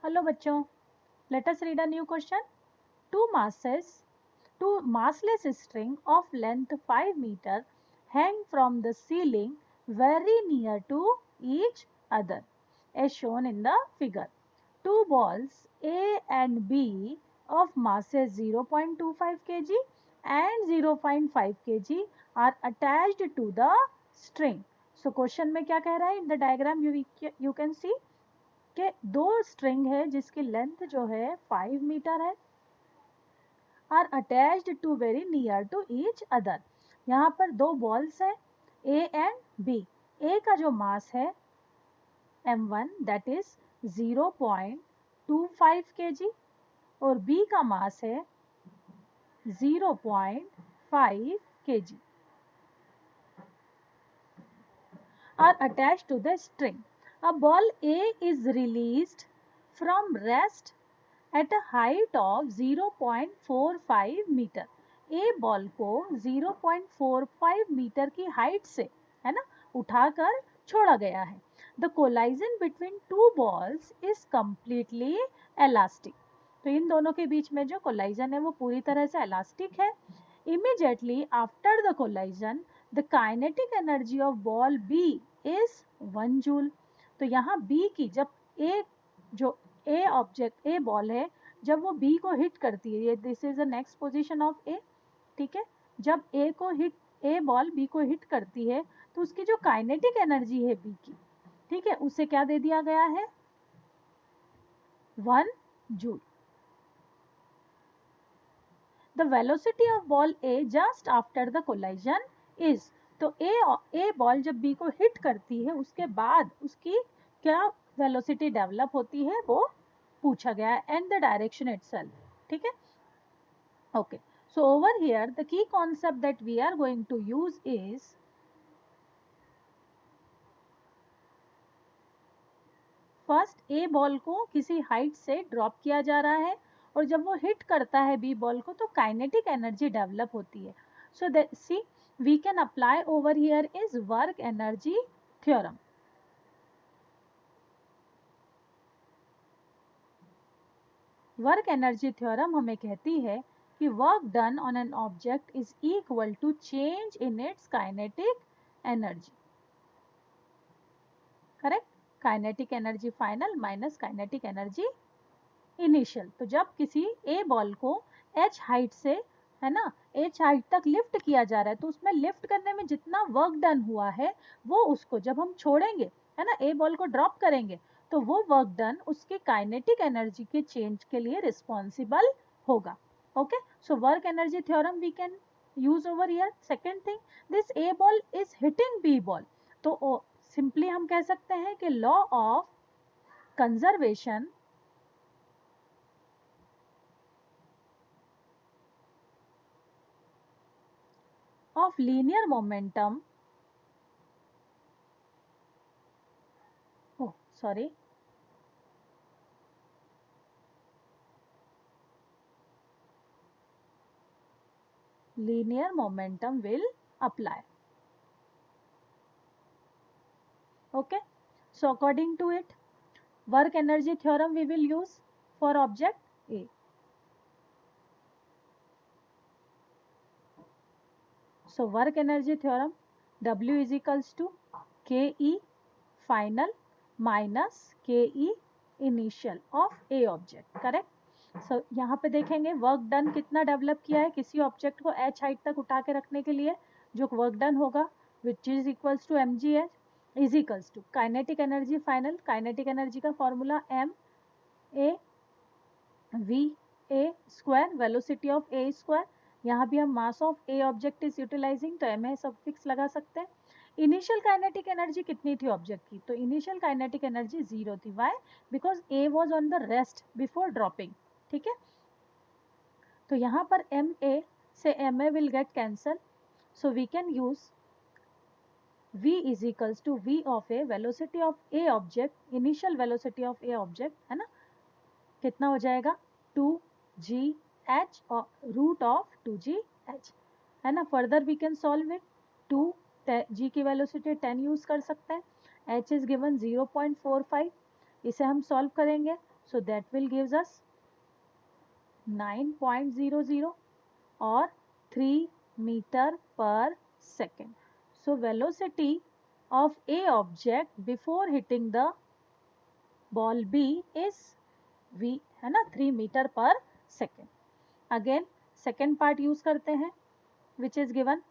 Hello बच्चों, let us read a new question. Two masses, two massless string of length 5 meter hang from the ceiling very near to each other, as shown in the figure. Two balls A and B of masses 0.25 kg and 0.5 kg are attached to the string. So question में क्या कह रहा है? In the diagram you can see कि दो string है जिसकी length जो है 5 मीटर है, are attached to very near to each other. यहाँ पर दो बॉल्स है ए एंड बी. ए का जो मास है m1 दैट इज 0.25 kg और बी का मास है 0.5 kg are attached to the string. A ball A is released from rest at a height of 0.45 metre. A ball को 0.45 मीटर की हाइट से, है ना, उठाकर छोड़ा गया है. The collision between two balls is completely elastic. तो इन दोनों के बीच में जो कोलाइजन है वो पूरी तरह से एलास्टिक है. Immediately after the collision the kinetic energy of ball B is 1 joule. तो यहाँ बी की जब ए जो ए ऑब्जेक्ट ए बॉल है जब वो बी को हिट करती है, ये this is the next position of A, ठीक है. जब ए बॉल बी को हिट करती है तो उसकी जो काइनेटिक एनर्जी है बी की, ठीक है, उसे क्या दे दिया गया है? 1 joule. The velocity of ball A just after the collision is. तो ए बॉल जब बी को हिट करती है उसके बाद उसकी क्या वेलोसिटी डेवलप होती है वो पूछा गया है, एंड द डायरेक्शन इटसेल्फ, ठीक है. Okay, so over here the key concept that we are going to use is first A ball को किसी हाइट से ड्रॉप किया जा रहा है और जब वो हिट करता है बी बॉल को तो काइनेटिक एनर्जी डेवलप होती है. So that see we can apply over here is work energy theorem. Work energy theorem हमें कहती है कि work done on an object is equal to change in its kinetic energy. Correct. Kinetic energy final minus kinetic energy initial. तो जब किसी A ball को H height से, है ना, एच हाइट तक लिफ्ट किया जा रहा है तो उसमें लिफ्ट करने में जितना वर्क डन हुआ है वो उसको जब हम छोड़ेंगे, है ना, ए बॉल को ड्रॉप करेंगे तो वो वर्क डन उसके काइनेटिक एनर्जी के चेंज के लिए रिस्पॉन्सिबल होगा. Okay, so work energy theorem we can use over here. Second thing, this A ball is hitting B ball. तो सिंपली हम कह सकते हैं कि law of conservation of linear momentum, oh sorry, linear momentum will apply. Okay, so according to it, work energy theorem we will use for object A. So work energy theorem, W is equals to KE final minus KE initial of A object. Correct. So यहाँ पे देखेंगे work done कितना develop किया है किसी object को h height तक उठा के रखने के लिए. जो वर्क डन होगा which is equals to mgh is equals to kinetic energy final. Kinetic energy का formula m a v a square, velocity of a square. यहाँ भी हम mass of A object is utilising तो M a suffix लगा सकते हैं. Initial kinetic energy कितनी थी ऑब्जेक्ट की? तो इनिशियल काइनेटिक एनर्जी 0 थी. Why? Because A was on the rest before dropping. ठीक है, तो यहाँ पर एम ए से M A will get cancel. So we can use v is equals to v of A, velocity of A object, initial velocity of A object, है ना, कितना हो जाएगा 2gh और रूट ऑफ 2gh, है ना. Further we can solve it. 2g की velocity 10 use कर सकते हैं. h is given 0.45. इसे हम सॉल्व करेंगे So that will gives us 9.00 or 3 meter per second. So velocity of a object before hitting the ball B is V, है ना, 3 meter per second. Again second part use करते हैं, which is given.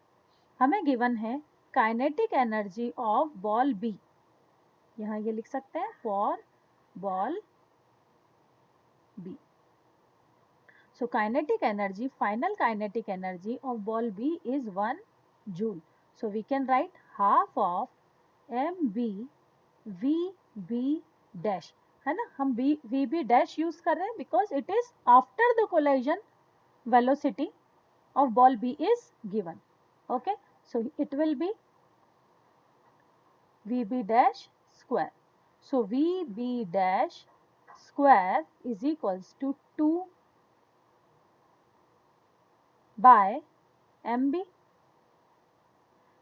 हमें given है kinetic energy of ball B. यहाँ ये लिख सकते हैं for ball B. So kinetic energy, final kinetic energy of ball B is 1 joule. So we can write half of mb vb dash, है ना. हम vb dash use कर रहे हैं because it is after the collision velocity of ball B is given. Okay, so it will be vb dash square. So vb dash square is equals to 2 by mb.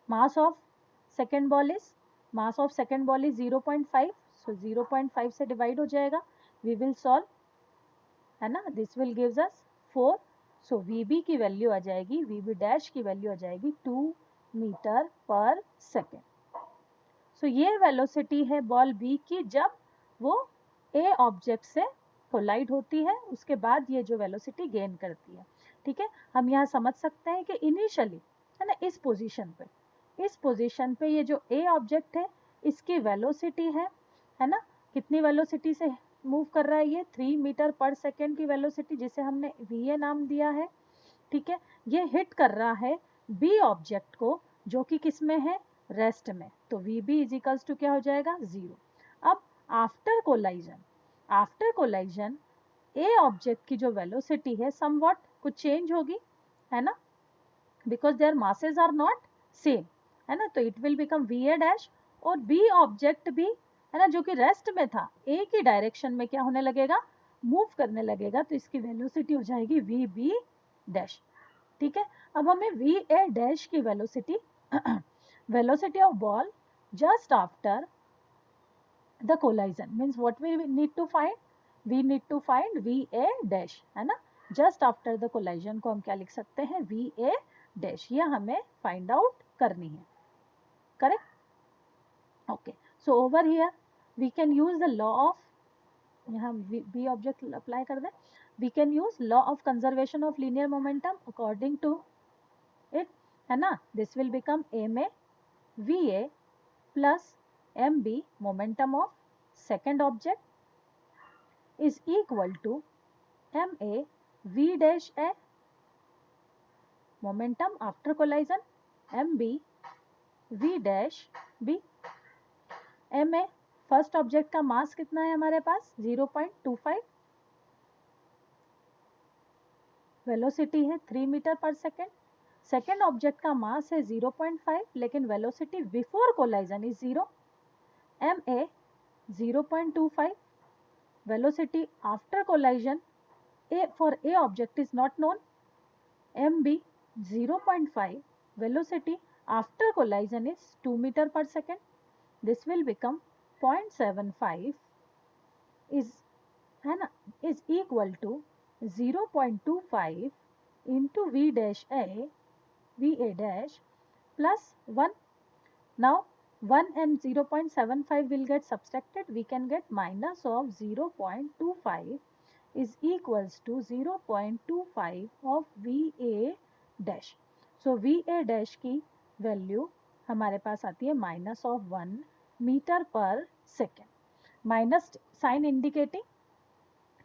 Mass of second ball is 0.5. So 0.5 से divide हो जाएगा. We will solve, है ना. This will gives us 4. So VB की value आ जाएगी, VB dash की value आ जाएगी 2 metre पर सेकेंड. सो ये वेलोसिटी है बॉल B की जब वो A ऑब्जेक्ट से कोलाइड होती है, उसके बाद ये जो वेलोसिटी गेन करती है. ठीक है, हम यहाँ समझ सकते हैं कि इनिशियली, है ना, इस पोजीशन पे ये जो A ऑब्जेक्ट है इसकी वेलोसिटी है ना, कितनी वेलोसिटी से मूव कर रहा है ये 3 मीटर पर सेकेंड की वेलोसिटी जिसे हमने VA नाम दिया है. ठीक है, ये हिट कर रहा है B ऑब्जेक्ट को जो कि किस में है, रेस्ट में. तो VB इज इक्वल्स टू क्या हो जाएगा, 0. अब आफ्टर कोलाइजन A ऑब्जेक्ट की जो वेलोसिटी है समवॉट कुछ चेंज होगी, है ना, because there masses are not same, है ना. तो it will become VA dash और B ऑब्जेक्ट भी, है ना, जो कि रेस्ट में था, A की डायरेक्शन में क्या होने लगेगा, मूव करने लगेगा. तो इसकी वेलोसिटी हो जाएगी VB डैश. ठीक है, अब हमें VA डैश की velocity of ball just after the collision means what we need to find, we need to find VA dash, है ना. just after the collision को हम क्या लिख सकते हैं, VA dash. ये हमें find out करनी है. correct. okay, so over here we can use the law of, यहाँ B object apply कर दें, we can use law of conservation of linear momentum according to it, है ना. this will become ma VA plus MB momentum of second object is equal to MA V dash A momentum after collision MB V dash B. MA first object का मास कितना है हमारे पास, 0.25. Velocity है 3 metre पर second. Second object का मास है 0.5 लेकिन velocity before collision is 0. MA 0.25, velocity after collision for A object is not known. MB 0.5, velocity after collision is 2 meter per second. This will become 0.75 is equal to 0.25 into VA dash plus 1. Now 1 and 0.75 will get subtracted. We can get minus of 0.25 is equals to 0.25 of VA dash. So VA dash की value हमारे पास आती है minus of 1 meter पर second. Minus sign indicating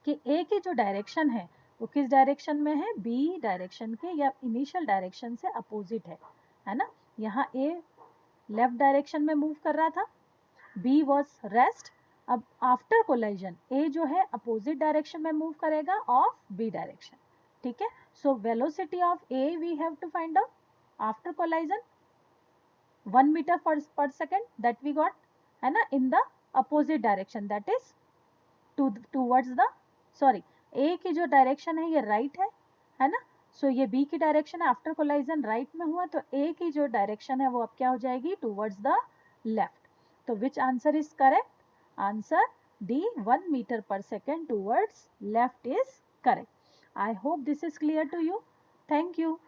कि A की जो direction है वो किस डायरेक्शन में है, B डायरेक्शन के या इनिशियल डायरेक्शन से अपोजिट है ना. यहाँ A लेफ्ट डायरेक्शन में मूव कर रहा था, B वॉज रेस्ट. अब आफ्टर कोलाइजन A जो है अपोजिट डायरेक्शन में मूव करेगा ऑफ B डायरेक्शन. ठीक है, so velocity of A we have to find out after collision 1 meter पर सेकेंड दैट वी गॉट, है ना, in the opposite direction that is towards the, sorry, A की जो direction है ये राइट है ना. सो ये B की डायरेक्शन है, आफ्टर कोलाइजन राइट में हुआ तो A की जो डायरेक्शन है वो अब क्या हो जाएगी, टूवर्ड्स द लेफ्ट. तो which answer is correct, answer D 1 meter per second towards left is correct. I hope this is clear to you. Thank you.